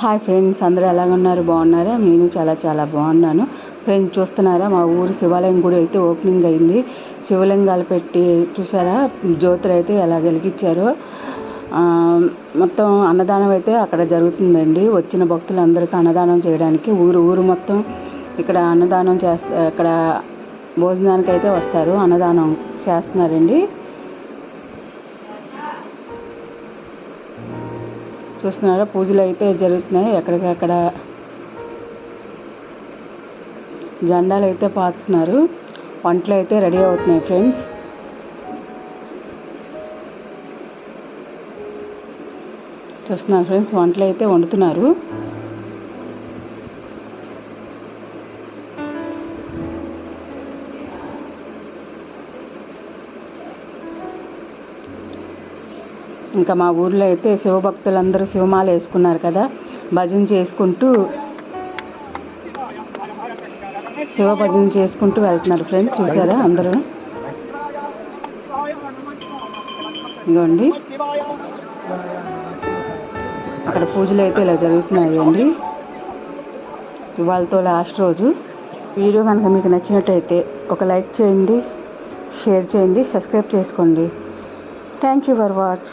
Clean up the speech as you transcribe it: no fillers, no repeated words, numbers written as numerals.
Hi friends, అందరూ ఎలాగున్నారు? బాగున్నారా? నేను చాలా బాగున్నాను ఫ్రెండ్స్. చూస్తున్నారా, మా ఊరు శివాలయం గుడి అయితే ఓపెనింగ్ అయింది. శివలింగాలు పెట్టి చూసారా, జ్యోతులు అయితే ఎలా వెలిగించారో. మొత్తం అన్నదానం అయితే అక్కడ జరుగుతుందండి. వచ్చిన భక్తులందరికీ అన్నదానం చేయడానికి ఊరు మొత్తం ఇక్కడ అన్నదానం ఇక్కడ భోజనానికి అయితే వస్తారు. అన్నదానం చేస్తున్నారండి. చూస్తున్నారా, పూజలు అయితే జరుగుతున్నాయి. ఎక్కడికక్కడ జెండాలు అయితే పాతున్నారు. వంటలు అయితే రెడీ అవుతున్నాయి ఫ్రెండ్స్. చూస్తున్నారు ఫ్రెండ్స్, వంటలు అయితే వండుతున్నారు. ఇంకా మా ఊర్లో అయితే శివభక్తులందరూ శివమాల వేసుకున్నారు కదా, భజన చేసుకుంటూ శివ భజన చేసుకుంటూ వెళ్తున్నారు ఫ్రెండ్స్. చూసారా అందరూ, ఇదిగోండి అక్కడ పూజలు అయితే ఇలా జరుగుతున్నాయి అండి. ఇవాళతో లాస్ట్ రోజు. వీడియో కనుక మీకు నచ్చినట్టయితే ఒక లైక్ చేయండి, షేర్ చేయండి, సబ్స్క్రైబ్ చేసుకోండి. Thank you for watch.